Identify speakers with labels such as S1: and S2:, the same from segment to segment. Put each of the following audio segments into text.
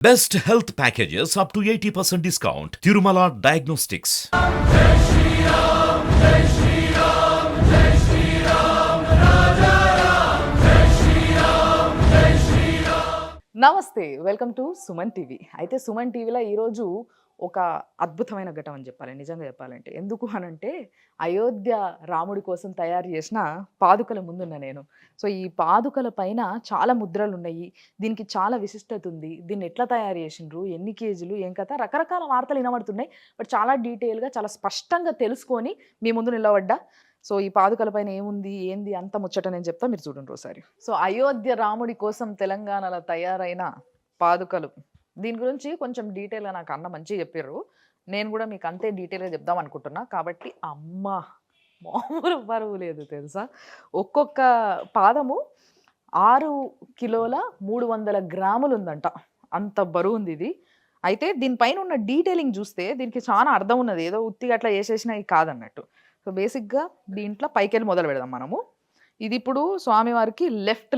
S1: Best health packages up to 80% discount. Tirumala Diagnostics.
S2: నమస్తే, welcome to Suman TV. అయితే సుమన్ టీవీలో ఈరోజు ఒక అద్భుతమైన ఘటన అని చెప్పాలి, నిజంగా చెప్పాలంటే. ఎందుకు అనంటే అయోధ్య రాముడి కోసం తయారు చేసిన పాదుకల ముందున్న నేను. సో ఈ పాదుకల పైన చాలా ముద్రలు ఉన్నాయి, దీనికి చాలా విశిష్టత ఉంది, దీన్ని ఎట్లా తయారు చేసిండ్రు, ఎన్ని కేజీలు, ఏం కథ, రకరకాల వార్తలు వినబడుతున్నాయి. బట్ చాలా డీటెయిల్గా చాలా స్పష్టంగా తెలుసుకొని మీ ముందు నిలబడ్డా. సో ఈ పాదుకల పైన ఏముంది ఏంది అంత ముచ్చట నేను చెప్తా, మీరు చూడండి ఒకసారి. సో అయోధ్య రాముడి కోసం తెలంగాణలో తయారైన పాదుకలు, దీని గురించి కొంచెం డీటెయిల్గా నాకు అన్న మంచిగా చెప్పారు. నేను కూడా మీకు అంతే డీటెయిల్గా చెప్దాం అనుకుంటున్నా. కాబట్టి అమ్మ మామూలు బరువు లేదు తెలుసా. ఒక్కొక్క పాదము 6 కిలోల 300 గ్రాములు ఉందంట, అంత బరువు ఉంది ఇది. అయితే దీనిపైన ఉన్న డీటెయిలింగ్ చూస్తే దీనికి చాలా అర్థం ఉన్నది, ఏదో ఉత్తిగా అట్లా చేసేసినవి కాదన్నట్టు. సో బేసిక్గా దీంట్లో పైకెళ్ళి మొదలు పెడదాం మనము. ఇది ఇప్పుడు స్వామివారికి లెఫ్ట్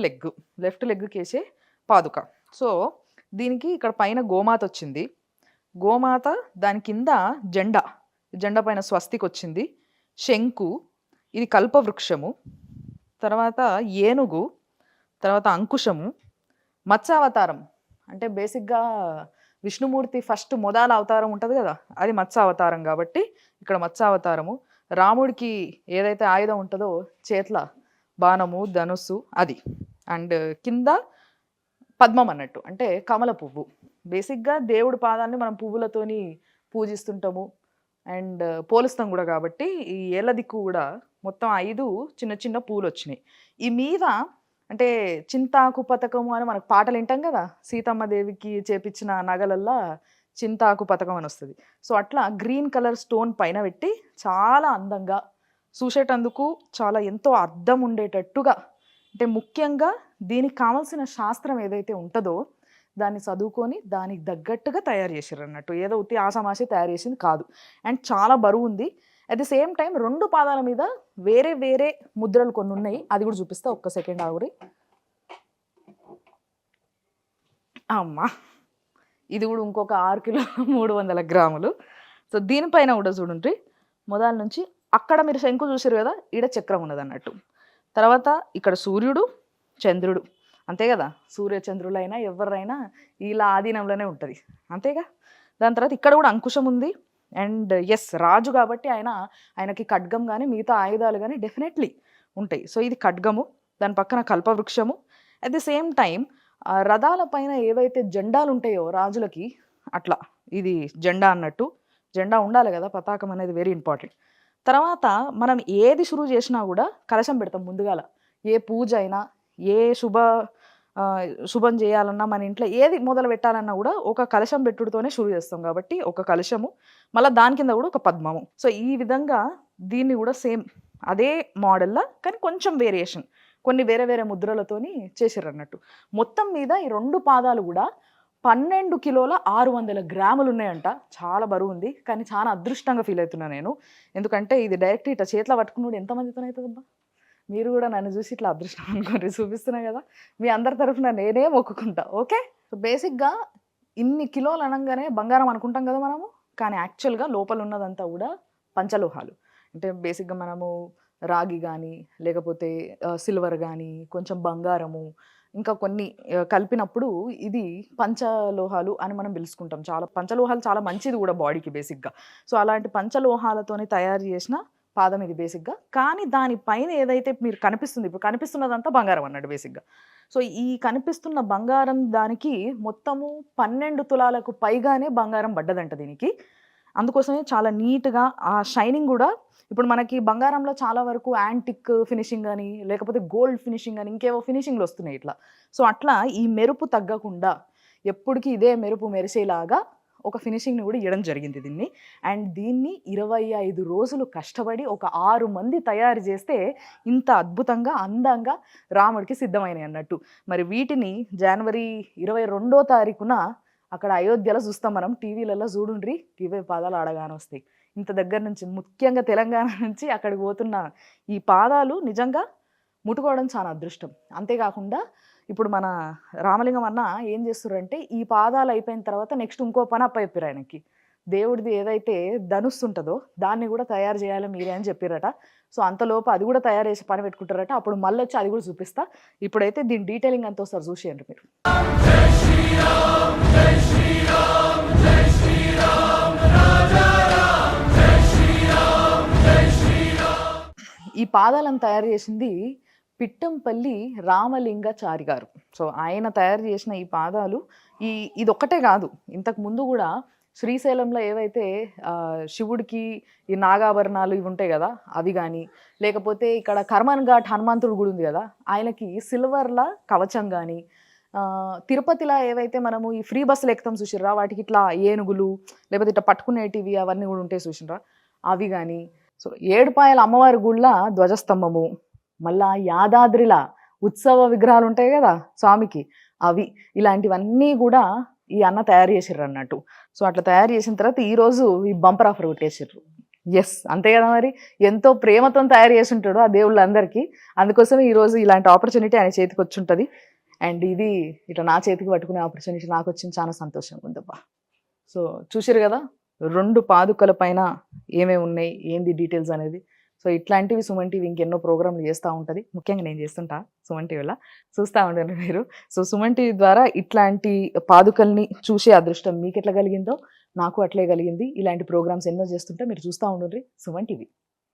S2: లెగ్ కేసే పాదుక. సో దీనికి ఇక్కడ పైన గోమాత వచ్చింది, గోమాత దాని కింద జెండా పైన స్వస్తికి వచ్చింది, శంకు, ఇది కల్పవృక్షము, తర్వాత ఏనుగు, తర్వాత అంకుశము, మత్స్యావతారం. అంటే బేసిక్గా విష్ణుమూర్తి ఫస్ట్ మొదల అవతారం ఉంటుంది కదా, అది మత్స్యావతారం కాబట్టి ఇక్కడ మత్స్యావతారము. రాముడికి ఏదైతే ఆయుధం ఉంటుందో చేట్ల బాణము, ధనుస్సు అది. అండ్ కింద పద్మం అన్నట్టు, అంటే కమల పువ్వు. బేసిక్గా దేవుడి పాదాన్ని మనం పువ్వులతోని పూజిస్తుంటాము అండ్ పోలుస్తాం కూడా, కాబట్టి ఈ ఏళ్ళ దిక్కు కూడా మొత్తం 5 చిన్న చిన్న పూలు వచ్చినాయి. ఈ మీద అంటే చింతాకు పథకము అని మనకు పాటలు వింటాం కదా, సీతమ్మ దేవికి చేపించిన నగలల్లా చింతాకు పథకం అని వస్తుంది. సో అట్లా గ్రీన్ కలర్ స్టోన్ పైన పెట్టి చాలా అందంగా చూసేటందుకు చాలా ఎంతో అర్థం ఉండేటట్టుగా, అంటే ముఖ్యంగా దీనికి కావాల్సిన శాస్త్రం ఏదైతే ఉంటుందో దాన్ని చదువుకొని దానికి తగ్గట్టుగా తయారు చేసారు అన్నట్టు. ఏదో ఉత్తి ఆసామాసి తయారు చేసింది కాదు. అండ్ చాలా బరువు ఉంది. అట్ ది సేమ్ టైం 2 పాదాల మీద వేరే వేరే ముద్రలు కొన్ని ఉన్నాయి, అది కూడా చూపిస్తా. ఒక్క సెకండ్ ఆగురి. అమ్మా, ఇది కూడా ఇంకొక 6 కిలో 300 గ్రాములు. సో దీనిపైన కూడా చూడండి, మొదల నుంచి అక్కడ మీరు శంకు చూసారు కదా, ఈడ చక్రం ఉన్నది అన్నట్టు. తర్వాత ఇక్కడ సూర్యుడు, చంద్రుడు, అంతే కదా, సూర్య చంద్రులైనా ఎవరైనా ఇలా ఆధీనంలోనే ఉంటుంది, అంతేగా. దాని తర్వాత ఇక్కడ కూడా అంకుశం ఉంది. అండ్ ఎస్, రాజు కాబట్టి ఆయనకి ఖడ్గం కానీ మిగతా ఆయుధాలు కానీ డెఫినెట్లీ ఉంటాయి. సో ఇది ఖడ్గము, దాని పక్కన కల్పవృక్షము. అట్ ది సేమ్ టైం రథాల పైన ఏవైతే జెండాలు ఉంటాయో రాజులకి, అట్లా ఇది జెండా అన్నట్టు. జెండా ఉండాలి కదా, పతాకం అనేది వెరీ ఇంపార్టెంట్. తర్వాత మనం ఏది షురూ చేసినా కూడా కలశం పెడతాం ముందుగాల. ఏ పూజ అయినా, ఏ శుభం చేయాలన్నా, మన ఇంట్లో ఏది మొదలు పెట్టాలన్నా కూడా ఒక కలశం పెట్టుడుతోనే షురూ చేస్తాం. కాబట్టి ఒక కలశము, మళ్ళీ దాని కింద కూడా ఒక పద్మము. సో ఈ విధంగా దీన్ని కూడా సేమ్ అదే మోడల్లా కానీ కొంచెం వేరియేషన్, కొన్ని వేరే వేరే ముద్రలతోని చేసారు అన్నట్టు. మొత్తం మీద ఈ 2 పాదాలు కూడా 12 కిలోల 600 గ్రాములు ఉన్నాయంట. చాలా బరువు ఉంది, కానీ చాలా అదృష్టంగా ఫీల్ అవుతున్నా నేను. ఎందుకంటే ఇది డైరెక్ట్ ఇట్లా చేతిలో పట్టుకున్నాడు ఎంతమందితో అవుతుందబ్బా. మీరు కూడా నన్ను చూసి ఇట్లా అదృష్టం అనుకోండి, చూపిస్తున్నా కదా. మీ అందరి తరఫున నేనే మొక్కుకుంటా, ఓకే. సో బేసిక్గా ఇన్ని కిలోలు అనగానే బంగారం అనుకుంటాం కదా మనము, కానీ యాక్చువల్గా లోపల ఉన్నదంతా కూడా పంచలోహాలు. అంటే బేసిక్గా మనము రాగి కానీ, లేకపోతే సిల్వర్ కానీ, కొంచెం బంగారము, ఇంకా కొన్ని కలిపినప్పుడు ఇది పంచలోహాలు అని మనం పిలుచుకుంటాం. చాలా పంచలోహాలు చాలా మంచిది కూడా బాడీకి బేసిక్గా. సో అలాంటి పంచలోహాలతోని తయారు చేసిన పాదం ఇది బేసిక్గా. కానీ దానిపైన ఏదైతే మీరు కనిపిస్తుంది, ఇప్పుడు కనిపిస్తున్నదంతా బంగారం అన్నట్టు బేసిక్గా. సో ఈ కనిపిస్తున్న బంగారం దానికి మొత్తము 12 తులాలకు పైగానే బంగారం పడ్డదంట దీనికి. అందుకోసమే చాలా నీట్గా ఆ షైనింగ్ కూడా. ఇప్పుడు మనకి బంగారంలో చాలా వరకు యాంటిక్ ఫినిషింగ్ అని, లేకపోతే గోల్డ్ ఫినిషింగ్ అని, ఇంకేవో ఫినిషింగ్లు వస్తున్నాయి ఇట్లా. సో అట్లా ఈ మెరుపు తగ్గకుండా ఎప్పటికీ ఇదే మెరుపు మెరిసేలాగా ఒక ఫినిషింగ్ని కూడా ఇవ్వడం జరిగింది దీన్ని. అండ్ దీన్ని 25 రోజులు కష్టపడి ఒక 6 మంది తయారు చేస్తే ఇంత అద్భుతంగా అందంగా రాముడికి సిద్ధమైనవి అన్నట్టు. మరి వీటిని జనవరి 22వ తారీఖున అక్కడ అయోధ్యలో చూస్తాం మనం, టీవీలలో చూడుండ్రి, టీవీ పాదాలు ఆడగానే వస్తాయి. ఇంత దగ్గర నుంచి, ముఖ్యంగా తెలంగాణ నుంచి అక్కడికి పోతున్న ఈ పాదాలు నిజంగా ముట్టుకోవడం చాలా అదృష్టం. అంతేకాకుండా ఇప్పుడు మన రామలింగం అన్న ఏం చేస్తున్నారంటే ఈ పాదాలు అయిపోయిన తర్వాత నెక్స్ట్ ఇంకో పని అప్పచెప్పారు ఆయనకి. దేవుడిది ఏదైతే ధనుస్సు ఉంటుందో దాన్ని కూడా తయారు చేయాలి మీరే అని చెప్పారట. సో అంతలోపు అది కూడా తయారు చేసి పని పెట్టుకుంటారట. అప్పుడు మళ్ళీ వచ్చి అది కూడా చూపిస్తా. ఇప్పుడైతే దీని డీటెయిలింగ్ అంతా ఒకసారి చూసేయండి మీరు. ఈ పాదాలను తయారు చేసింది పిట్టంపల్లి రామలింగాచారి గారు. సో ఆయన తయారు చేసిన ఈ పాదాలు ఇది ఒక్కటే కాదు, ఇంతకు ముందు కూడా శ్రీశైలంలో ఏవైతే శివుడికి ఈ నాగాభరణాలు ఇవి ఉంటాయి కదా అవి కానీ, లేకపోతే ఇక్కడ కర్మన్ ఘాట్ హనుమంతుడు గుడి ఉంది కదా ఆయనకి సిల్వర్ల కవచం కానీ, తిరుపతిలో ఏవైతే మనము ఈ ఫ్రీ బస్సులు ఎక్కుతాం చూసిర్రా వాటికి ఇట్లా ఏనుగులు లేకపోతే ఇట్లా పట్టుకునేటివి అవన్నీ కూడా ఉంటాయి చూసినరా అవి కానీ. సో ఏడుపాయల అమ్మవారి గుళ్ళ ధ్వజస్తంభము, మళ్ళా యాదాద్రిలా ఉత్సవ విగ్రహాలు ఉంటాయి కదా స్వామికి అవి, ఇలాంటివన్నీ కూడా ఈ అన్న తయారు చేసిర్రు అన్నట్టు. సో అట్లా తయారు చేసిన తర్వాత ఈరోజు ఈ బంపర్ ఆఫర్ కొట్టేసిర్రు. ఎస్ అంతే కదా, మరి ఎంతో ప్రేమతో తయారు చేసి ఉంటాడు ఆ దేవుళ్ళందరికీ. అందుకోసం ఈరోజు ఇలాంటి ఆపర్చునిటీ ఆయన చేతికి వచ్చి ఉంటుంది. అండ్ ఇది ఇట్లా నా చేతికి పట్టుకునే ఆపర్చునిటీ నాకు వచ్చింది, చాలా సంతోషంగా ఉందబ్బా. సో చూసిరు కదా 2 పాదుకల పైన ఏమేమి ఉన్నాయి ఏంది డీటెయిల్స్ అనేది. సో ఇట్లాంటివి సుమన్ టీవీ ఇంకెన్నో ప్రోగ్రాంలు చేస్తూ ఉంటుంది, ముఖ్యంగా నేను చేస్తుంటా సుమన్ టీవీలో, చూస్తూ ఉండండి మీరు. సో సుమన్ టీవీ ద్వారా ఇట్లాంటి పాదుకల్ని చూసే అదృష్టం మీకు ఎట్లా కలిగిందో నాకు అట్లే కలిగింది. ఇలాంటి ప్రోగ్రామ్స్ ఎన్నో చేస్తుంటే మీరు చూస్తూ ఉండండి సుమన్ టీవీ.